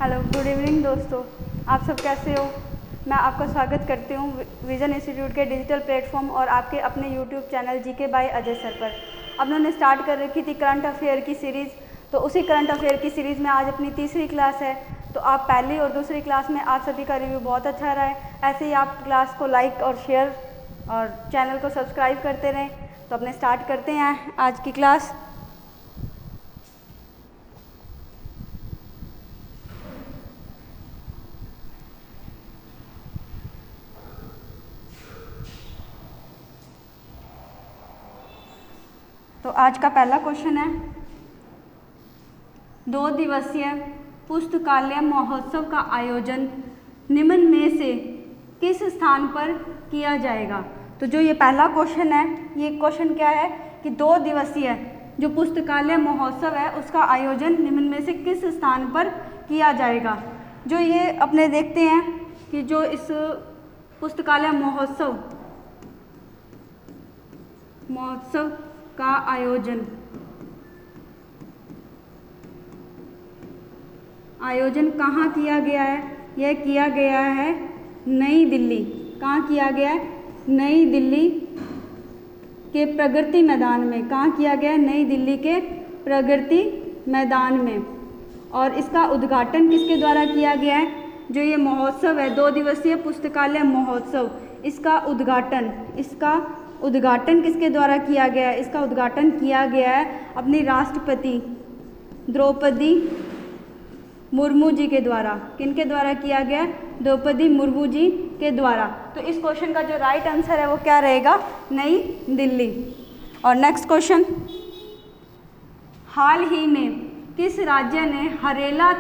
Hello, good evening दोस्तों। आप सब कैसे हो? मैं आपका स्वागत करती हूँ विजन इंस्टीट्यूट के डिजिटल प्लेटफॉर्म और आपके अपने YouTube channel GK by Ajay sir पर। अब उन्होंने स्टार्ट कर रखी थी करंट अफेयर की सीरीज़, तो उसी करंट अफेयर की सीरीज़ में आज अपनी तीसरी क्लास है। तो आप पहली और दूसरी क्लास में आप सभी का रिव्यू बहुत अच्छा रहा है। ऐसे ही आप क्लास को लाइक और शेयर और चैनल को सब्सक्राइब करते रहें। तो अपने स्टार्ट करते हैं आज की क्लास। तो आज का पहला क्वेश्चन है, 2 दिवसीय पुस्तकालय महोत्सव का आयोजन निम्न में से किस स्थान पर किया जाएगा। तो जो ये पहला क्वेश्चन है, ये क्वेश्चन क्या है कि 2 दिवसीय जो पुस्तकालय महोत्सव है उसका आयोजन निम्न में से किस स्थान पर किया जाएगा। जो ये अपने देखते हैं कि जो इस पुस्तकालय महोत्सव का आयोजन कहाँ किया गया है? यह किया गया है नई दिल्ली। कहाँ किया गया है? नई दिल्ली के प्रगति मैदान में। कहाँ किया गया है? नई दिल्ली के प्रगति मैदान में। और इसका उद्घाटन किसके द्वारा किया गया है? जो ये महोत्सव है 2 दिवसीय पुस्तकालय महोत्सव, इसका उद्घाटन किसके द्वारा किया गया है? इसका उद्घाटन किया गया है अपनी राष्ट्रपति द्रौपदी मुर्मू जी के द्वारा। किनके द्वारा किया गया? द्रौपदी मुर्मू जी के द्वारा। तो इस क्वेश्चन का जो राइट आंसर है वो क्या रहेगा? नई दिल्ली। और नेक्स्ट क्वेश्चन, हाल ही में किस राज्य ने हरेला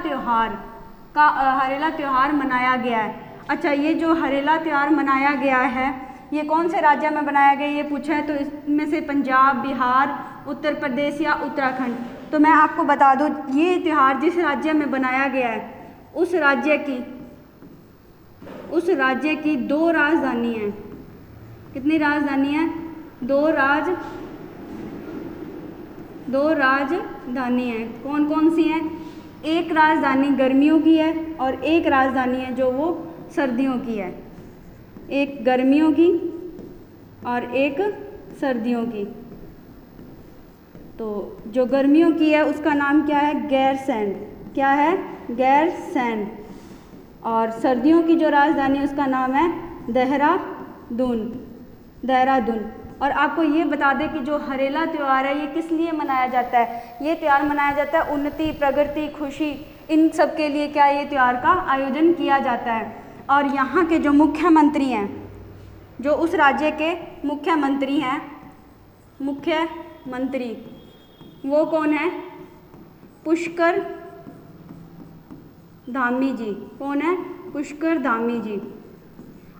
त्यौहार मनाया गया है? अच्छा, ये जो हरेला त्यौहार मनाया गया है ये कौन से राज्य में बनाया गया ये पूछा है। तो इसमें से पंजाब, बिहार, उत्तर प्रदेश या उत्तराखंड। तो मैं आपको बता दूं, ये त्यौहार जिस राज्य में बनाया गया है उस राज्य की 2 राजधानी हैं। कितनी राजधानी है? 2 राजधानी हैं। कौन कौन सी हैं? एक राजधानी गर्मियों की है और एक राजधानी है जो वो सर्दियों की है। एक गर्मियों की और एक सर्दियों की। तो जो गर्मियों की है उसका नाम क्या है? गैरसैंण। क्या है? गैरसैंण। और सर्दियों की जो राजधानी है उसका नाम है देहरादून। और आपको ये बता दें कि जो हरेला त्यौहार है ये किस लिए मनाया जाता है? ये त्यौहार मनाया जाता है उन्नति, प्रगति, खुशी, इन सब के लिए क्या ये त्यौहार का आयोजन किया जाता है। और यहाँ के जो मुख्यमंत्री हैं, जो उस राज्य के मुख्यमंत्री हैं, वो कौन है? पुष्कर धामी जी। कौन है? पुष्कर धामी जी।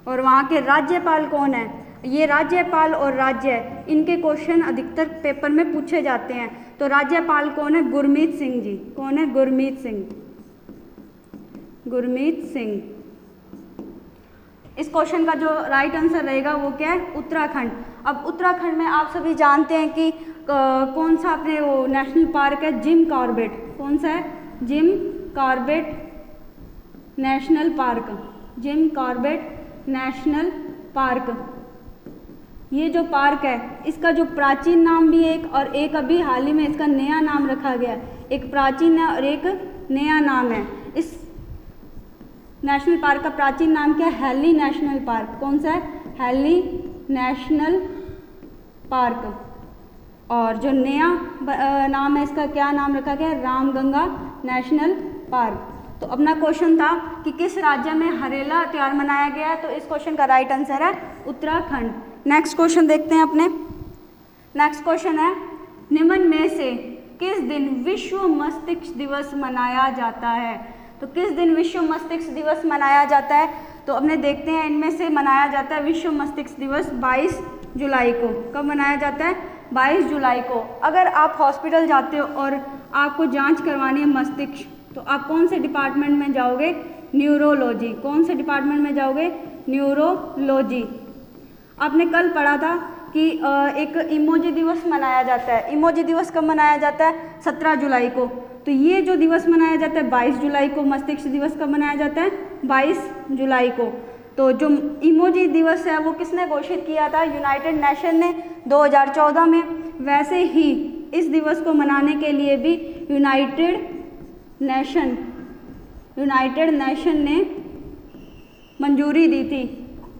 और वहाँ के राज्यपाल कौन है? ये राज्यपाल और राज्य, इनके क्वेश्चन अधिकतर पेपर में पूछे जाते हैं। तो राज्यपाल कौन है? गुरमीत सिंह जी। कौन है? गुरमीत सिंह। इस क्वेश्चन का जो राइट आंसर रहेगा वो क्या है? उत्तराखंड। अब उत्तराखंड में आप सभी जानते हैं कि कौन सा अपने वो नेशनल पार्क है? Jim Corbett. कौन सा है? Jim Corbett national park. ये जो पार्क है इसका जो प्राचीन नाम भी है और एक अभी हाल ही में इसका नया नाम रखा गया। एक प्राचीन है और एक नया नाम है। इस नेशनल पार्क का प्राचीन नाम क्या है? Heli national park. कौन सा है? Heli national park. और जो नया नाम है इसका क्या नाम रखा गया? Ramganga national park. तो अपना क्वेश्चन था कि किस राज्य में हरेला त्यौहार मनाया गया है। तो इस क्वेश्चन का राइट आंसर है उत्तराखंड। नेक्स्ट क्वेश्चन देखते हैं अपने। नेक्स्ट क्वेश्चन है, निम्न में से किस दिन विश्व मस्तिष्क दिवस मनाया जाता है? तो किस दिन विश्व मस्तिष्क दिवस मनाया जाता है? तो अपने देखते हैं, इनमें से मनाया जाता है विश्व मस्तिष्क दिवस 22 जुलाई को। कब मनाया जाता है? 22 जुलाई को। अगर आप हॉस्पिटल जाते हो और आपको जांच करवानी है मस्तिष्क, तो आप कौन से डिपार्टमेंट में जाओगे? न्यूरोलॉजी। कौन से डिपार्टमेंट में जाओगे? न्यूरोलॉजी। आपने कल पढ़ा था कि एक इमोजी दिवस मनाया जाता है। इमोजी दिवस कब मनाया जाता है? 17 जुलाई को। तो ये जो दिवस मनाया जाता है 22 जुलाई को। मस्तिष्क दिवस कब मनाया जाता है? 22 जुलाई को। तो जो इमोजी दिवस है वो किसने घोषित किया था? यूनाइटेड नेशन ने 2014 में। वैसे ही इस दिवस को मनाने के लिए भी यूनाइटेड नेशन ने मंजूरी दी थी।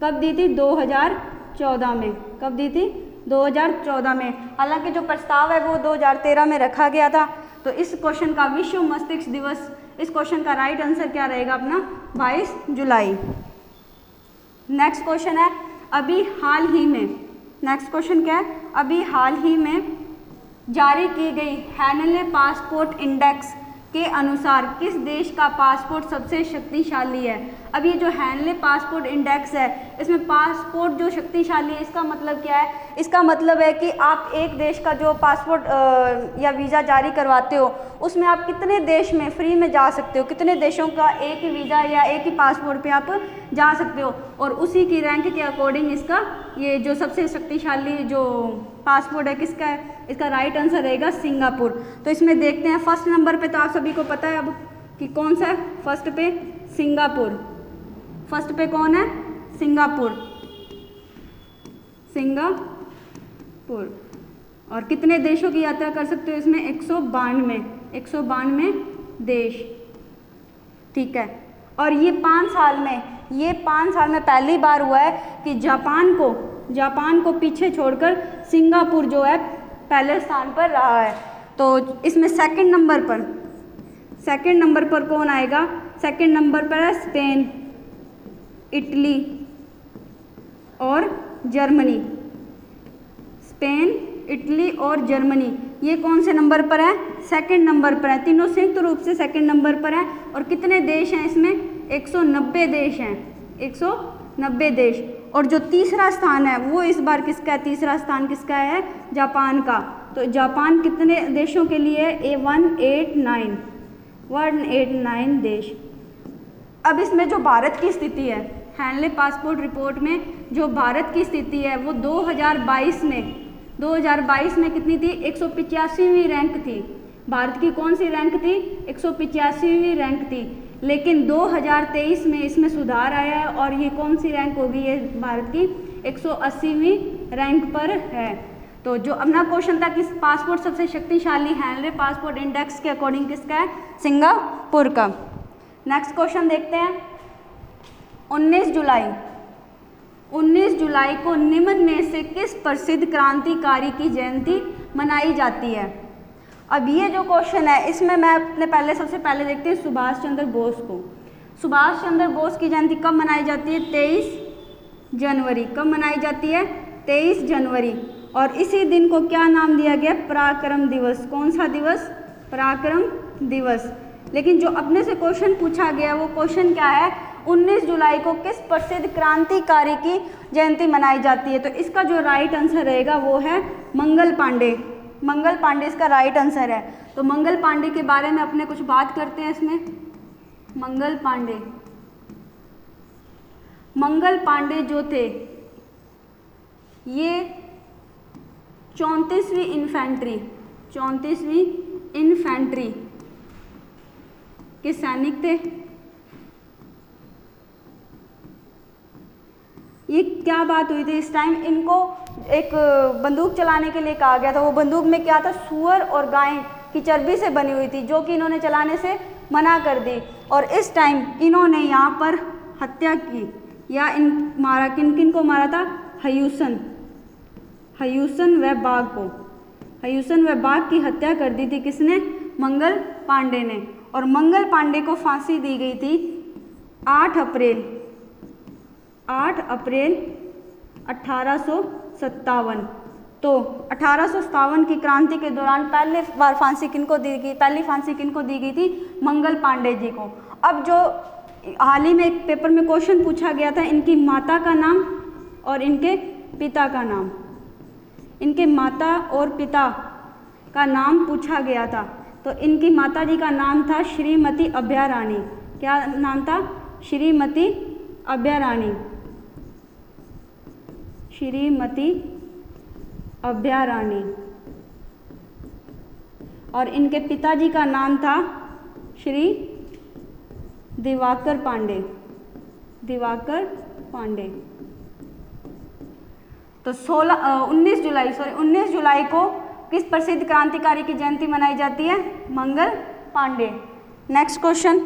कब दी थी? 2014 में। कब दी थी? 2014 में। हालांकि जो प्रस्ताव है वो 2013 में रखा गया था। तो इस क्वेश्चन का विश्व मस्तिष्क दिवस, इस क्वेश्चन का राइट आंसर क्या रहेगा अपना? 22 जुलाई। नेक्स्ट क्वेश्चन है, अभी हाल ही में, नेक्स्ट क्वेश्चन क्या है? अभी हाल ही में जारी की गई हैनले पासपोर्ट इंडेक्स के अनुसार किस देश का पासपोर्ट सबसे शक्तिशाली है? अब ये जो हैनले पासपोर्ट इंडेक्स है, इसमें पासपोर्ट जो शक्तिशाली है, इसका मतलब क्या है? इसका मतलब है कि आप एक देश का जो पासपोर्ट या वीज़ा जारी करवाते हो, उसमें आप कितने देश में फ्री में जा सकते हो, कितने देशों का एक ही वीज़ा या एक ही पासपोर्ट पे आप जा सकते हो, और उसी की रैंक के अकॉर्डिंग इसका ये जो सबसे शक्तिशाली जो पासपोर्ट है किसका है? इसका राइट आंसर रहेगा सिंगापुर। तो इसमें देखते हैं फर्स्ट नंबर पे, तो आप सभी को पता है अब कि कौन सा है फर्स्ट पे? सिंगापुर। फर्स्ट पे कौन है? सिंगापुर। और कितने देशों की यात्रा कर सकते हो इसमें? 192 देश। ठीक है। और ये 5 साल में पहली बार हुआ है कि जापान को पीछे छोड़कर सिंगापुर जो है पहले स्थान पर रहा है। तो इसमें सेकंड नंबर पर कौन आएगा? सेकंड नंबर पर है स्पेन, इटली और जर्मनी। स्पेन, इटली और जर्मनी, ये कौन से नंबर पर है? सेकंड नंबर पर है। तीनों संयुक्त रूप से सेकंड नंबर पर है। और कितने देश हैं इसमें? 190 देश हैं। 190 देश। और जो तीसरा स्थान है वो इस बार किसका है? तीसरा स्थान किसका है? जापान का। तो जापान कितने देशों के लिए? 189 देश। अब इसमें जो भारत की स्थिति है, हैनले पासपोर्ट रिपोर्ट में जो भारत की स्थिति है वो 2022 में कितनी थी? 185वीं रैंक थी। भारत की कौन सी रैंक थी? 185वीं रैंक थी। लेकिन 2023 में इसमें सुधार आया है और ये कौन सी रैंक होगी? ये भारत की 180वीं रैंक पर है। तो जो अपना क्वेश्चन था कि पासपोर्ट सबसे शक्तिशाली हैनले पासपोर्ट इंडेक्स के अकॉर्डिंग किसका है? सिंगापुर का। नेक्स्ट क्वेश्चन देखते हैं। 19 जुलाई को निम्न में से किस प्रसिद्ध क्रांतिकारी की जयंती मनाई जाती है? अब ये जो क्वेश्चन है इसमें मैं अपने सबसे पहले देखते हैं सुभाष चंद्र बोस को। सुभाष चंद्र बोस की जयंती कब मनाई जाती है? 23 जनवरी। कब मनाई जाती है? 23 जनवरी। और इसी दिन को क्या नाम दिया गया? पराक्रम दिवस। कौन सा दिवस? पराक्रम दिवस। लेकिन जो अपने से क्वेश्चन पूछा गया वो क्वेश्चन क्या है? 19 जुलाई को किस प्रसिद्ध क्रांतिकारी की जयंती मनाई जाती है? तो इसका जो राइट आंसर रहेगा वो है मंगल पांडे। मंगल पांडे इसका राइट आंसर है। तो मंगल पांडे के बारे में अपने कुछ बात करते हैं इसमें। मंगल पांडे जो थे ये 34वीं इन्फेंट्री के सैनिक थे। ये क्या बात हुई थी? इस टाइम इनको एक बंदूक चलाने के लिए कहा गया था। वो बंदूक में क्या था? सूअर और गाय की चर्बी से बनी हुई थी, जो कि इन्होंने चलाने से मना कर दी। और इस टाइम इन्होंने यहाँ पर हत्या की या किन को मारा था? हयूसन व बाघ की हत्या कर दी थी। किसने? मंगल पांडे ने। और मंगल पांडे को फांसी दी गई थी 8 अप्रैल 1857। तो 1857 की क्रांति के दौरान पहली फांसी किनको दी गई थी? मंगल पांडे जी को। अब जो हाल ही में एक पेपर में क्वेश्चन पूछा गया था, इनकी माता का नाम और इनके पिता का नाम। इनके माता और पिता का नाम पूछा गया था। तो इनकी माता जी का नाम था श्रीमती अभ्या रानी। क्या नाम था? श्रीमती अभ्याराणी। और इनके पिताजी का नाम था श्री दिवाकर पांडे। दिवाकर पांडे। तो 19 जुलाई को किस प्रसिद्ध क्रांतिकारी की जयंती मनाई जाती है? मंगल पांडे। नेक्स्ट क्वेश्चन,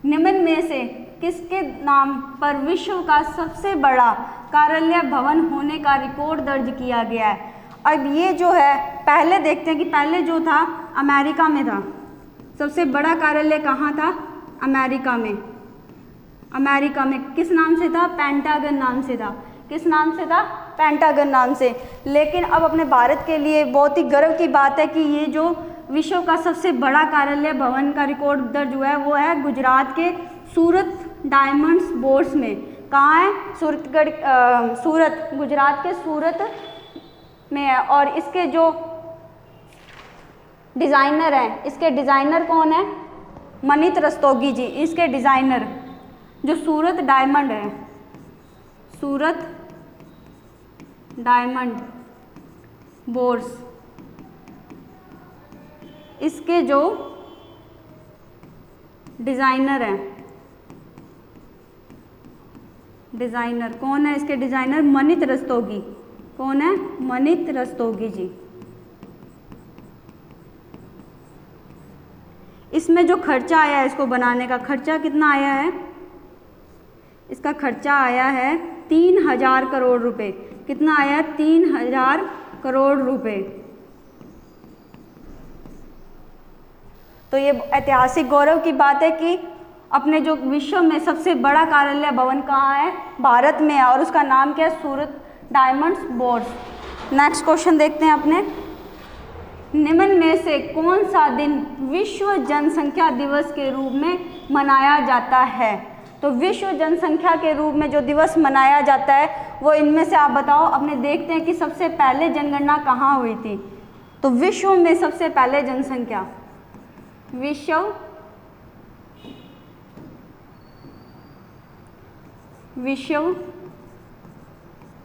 निम्न में से किसके नाम पर विश्व का सबसे बड़ा कार्यालय भवन होने का रिकॉर्ड दर्ज किया गया है? अब ये जो है पहले देखते हैं कि पहले जो था अमेरिका में था। सबसे बड़ा कार्यालय कहाँ था? अमेरिका में। अमेरिका में किस नाम से था? पेंटागन नाम से था। किस नाम से था? पेंटागन नाम से। लेकिन अब अपने भारत के लिए बहुत ही गर्व की बात है कि ये जो विश्व का सबसे बड़ा कार्यालय भवन का रिकॉर्ड दर्ज हुआ है वो है गुजरात के सूरत डायमंड्स बोर्स में। कहाँ है? सूरत, गुजरात के सूरत में है। और इसके जो डिज़ाइनर हैं, इसके डिज़ाइनर कौन है? मनीत रस्तोगी जी। इसके डिज़ाइनर जो सूरत डायमंड है, सूरत डायमंड बोर्स, इसके जो डिज़ाइनर हैं, डिज़ाइनर कौन है? इसके डिज़ाइनर मनीत रस्तोगी। कौन है? मनीत रस्तोगी जी। इसमें जो खर्चा आया है इसको बनाने का, खर्चा कितना आया है? इसका खर्चा आया है 3000 करोड़ रुपए। कितना आया? 3000 करोड़ रुपए। तो ये ऐतिहासिक गौरव की बात है कि अपने जो विश्व में सबसे बड़ा कार्यालय भवन कहाँ है? भारत में है। और उसका नाम क्या है? सूरत डायमंड्स बोर्स। नेक्स्ट क्वेश्चन देखते हैं अपने, निम्न में से कौन सा दिन विश्व जनसंख्या दिवस के रूप में मनाया जाता है? तो विश्व जनसंख्या के रूप में जो दिवस मनाया जाता है वो इनमें से आप बताओ। अपने देखते हैं कि सबसे पहले जनगणना कहाँ हुई थी। तो विश्व में सबसे पहले जनसंख्या, विश्व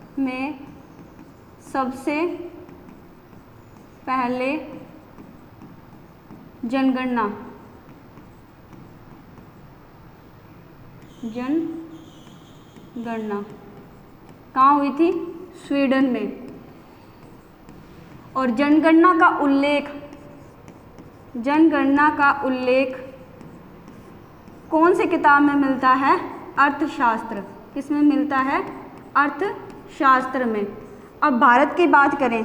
में सबसे पहले जनगणना कहाँ हुई थी? स्वीडन में। और जनगणना का उल्लेख कौन से किताब में मिलता है? अर्थशास्त्र। किस में मिलता है? अर्थशास्त्र में। अब भारत की बात करें,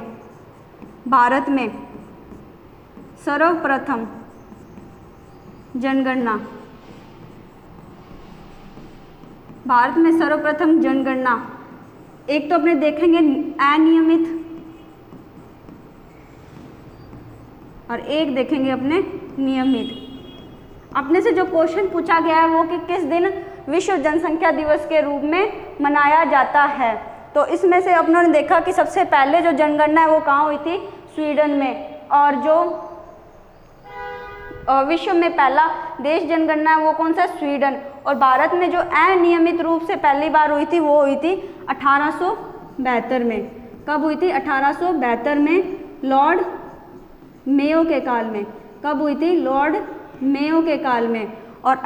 भारत में सर्वप्रथम जनगणना, भारत में सर्वप्रथम जनगणना एक तो अपने देखेंगे अनियमित और एक देखेंगे अपने नियमित। अपने से जो क्वेश्चन पूछा गया है वो कि किस दिन विश्व जनसंख्या दिवस के रूप में मनाया जाता है। तो इसमें से अपनों ने देखा कि सबसे पहले जो जनगणना है वो कहाँ हुई थी? स्वीडन में। और जो विश्व में पहला देश जनगणना है वो कौन सा? स्वीडन। और भारत में जो अनियमित रूप से पहली बार हुई थी वो हुई थी 1872 में। कब हुई थी? 1872 में, लॉर्ड मेयो के काल में। कब हुई थी? लॉर्ड मेयो के काल में। और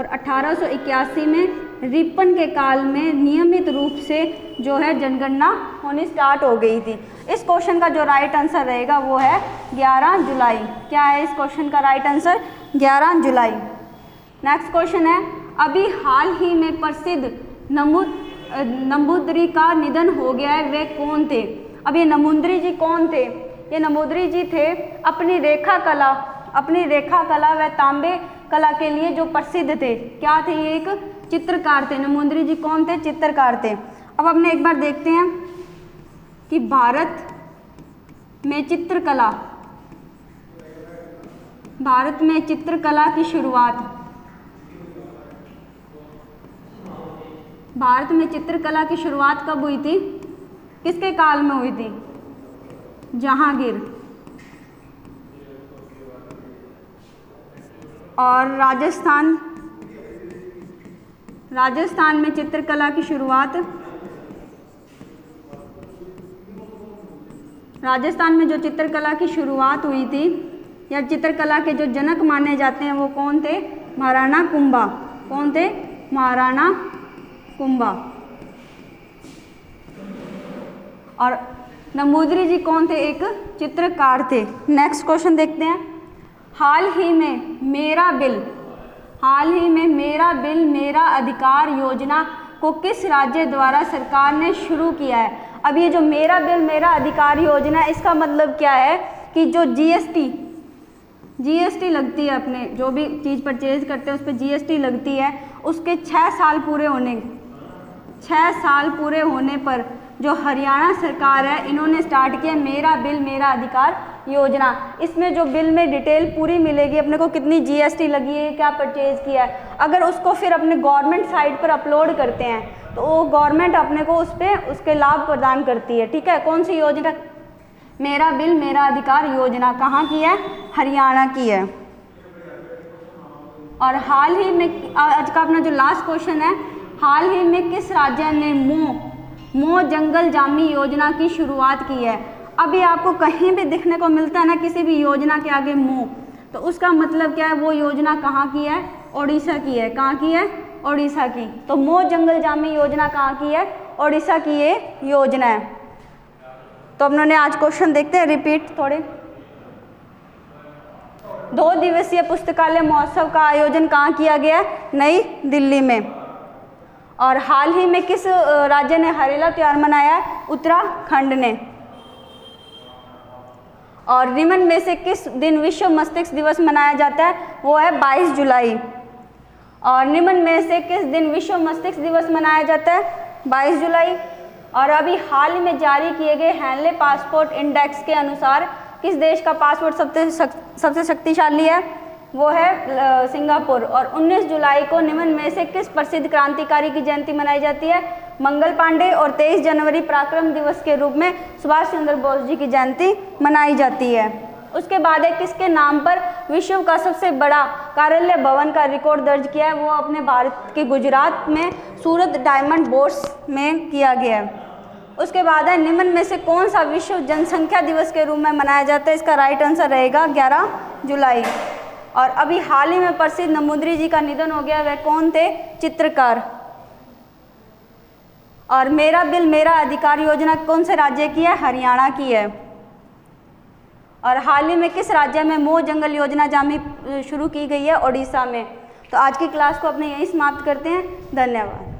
1881 में रिपन के काल में नियमित रूप से जो है जनगणना होनी स्टार्ट हो गई थी। इस क्वेश्चन का जो राइट आंसर रहेगा वो है 11 जुलाई। क्या है इस क्वेश्चन का राइट आंसर? 11 जुलाई। नेक्स्ट क्वेश्चन है, अभी हाल ही में प्रसिद्ध नंबूदरी का निधन हो गया है, वे कौन थे? अब ये नंबूदरी जी कौन थे? ये नंबूदरी जी थे अपनी रेखा कला व तांबे कला के लिए जो प्रसिद्ध थे। क्या थे? ये एक चित्रकार थे। नंबूदरी जी कौन थे? चित्रकार थे। अब हमने एक बार देखते हैं कि भारत में चित्रकला की शुरुआत, भारत में चित्रकला की शुरुआत कब हुई थी? किसके काल में हुई थी? जहांगीर। और राजस्थान में चित्रकला की शुरुआत राजस्थान में जो चित्रकला की शुरुआत हुई थी या चित्रकला के जो जनक माने जाते हैं वो कौन थे? महाराणा कुंभा। कौन थे? महाराणा कुंभा। और नंबूदरी जी कौन थे? एक चित्रकार थे। नेक्स्ट क्वेश्चन देखते हैं। हाल ही में मेरा बिल मेरा अधिकार योजना को किस राज्य द्वारा सरकार ने शुरू किया है? अब ये जो मेरा बिल मेरा अधिकार योजना है, इसका मतलब क्या है कि जो जीएसटी लगती है, अपने जो भी चीज़ परचेज करते हैं उस पर जीएसटी लगती है, उसके 6 साल पूरे होने पर जो हरियाणा सरकार है इन्होंने स्टार्ट किया मेरा बिल मेरा अधिकार योजना। इसमें जो बिल में डिटेल पूरी मिलेगी अपने को, कितनी जीएसटी लगी है, क्या परचेज किया है। अगर उसको फिर अपने गवर्नमेंट साइट पर अपलोड करते हैं तो वो गवर्नमेंट अपने को उस पर उसके लाभ प्रदान करती है। ठीक है, कौन सी योजना? मेरा बिल मेरा अधिकार योजना कहाँ की है? हरियाणा की है। और हाल ही में आज का अपना जो लास्ट क्वेश्चन है, हाल ही में किस राज्य ने मो जंगल जामी योजना की शुरुआत की है? अभी आपको कहीं भी दिखने को मिलता है ना किसी भी योजना के आगे मो, तो उसका मतलब क्या है? वो योजना कहाँ की है? ओडिशा की है। कहाँ की है? ओडिशा की। तो मो जंगल जामी योजना कहाँ की है? ओडिशा की ये योजना है। तो हम लोगों ने आज क्वेश्चन देखते हैं रिपीट थोड़े। 2 दिवसीय पुस्तकालय महोत्सव का आयोजन कहाँ किया गया है? नई दिल्ली में। और हाल ही में किस राज्य ने हरेला त्योहार मनाया है? उत्तराखंड ने। और निम्न में से किस दिन विश्व मस्तिष्क दिवस मनाया जाता है? वो है 22 जुलाई। और निम्न में से किस दिन विश्व मस्तिष्क दिवस मनाया जाता है? 22 जुलाई। और अभी हाल ही में जारी किए गए हैनले पासपोर्ट इंडेक्स के अनुसार किस देश का पासपोर्ट सबसे शक्तिशाली है? वो है सिंगापुर। और 19 जुलाई को निम्न में से किस प्रसिद्ध क्रांतिकारी की जयंती मनाई जाती है? मंगल पांडे। और 23 जनवरी पराक्रम दिवस के रूप में सुभाष चंद्र बोस जी की जयंती मनाई जाती है। उसके बाद है किसके नाम पर विश्व का सबसे बड़ा कार्यालय भवन का रिकॉर्ड दर्ज किया है? वो अपने भारत के गुजरात में सूरत डायमंड बोर्स में किया गया है। उसके बाद है निम्न में से कौन सा विश्व जनसंख्या दिवस के रूप में मनाया जाता है? इसका राइट आंसर रहेगा 11 जुलाई। और अभी हाल ही में प्रसिद्ध नंबूदरी जी का निधन हो गया, वह कौन थे? चित्रकार। और मेरा बिल मेरा अधिकार योजना कौन से राज्य की है? हरियाणा की है। और हाल ही में किस राज्य में मो जंगल योजना जामी शुरू की गई है? ओडिशा में। तो आज की क्लास को अपने यहीं समाप्त करते हैं। धन्यवाद।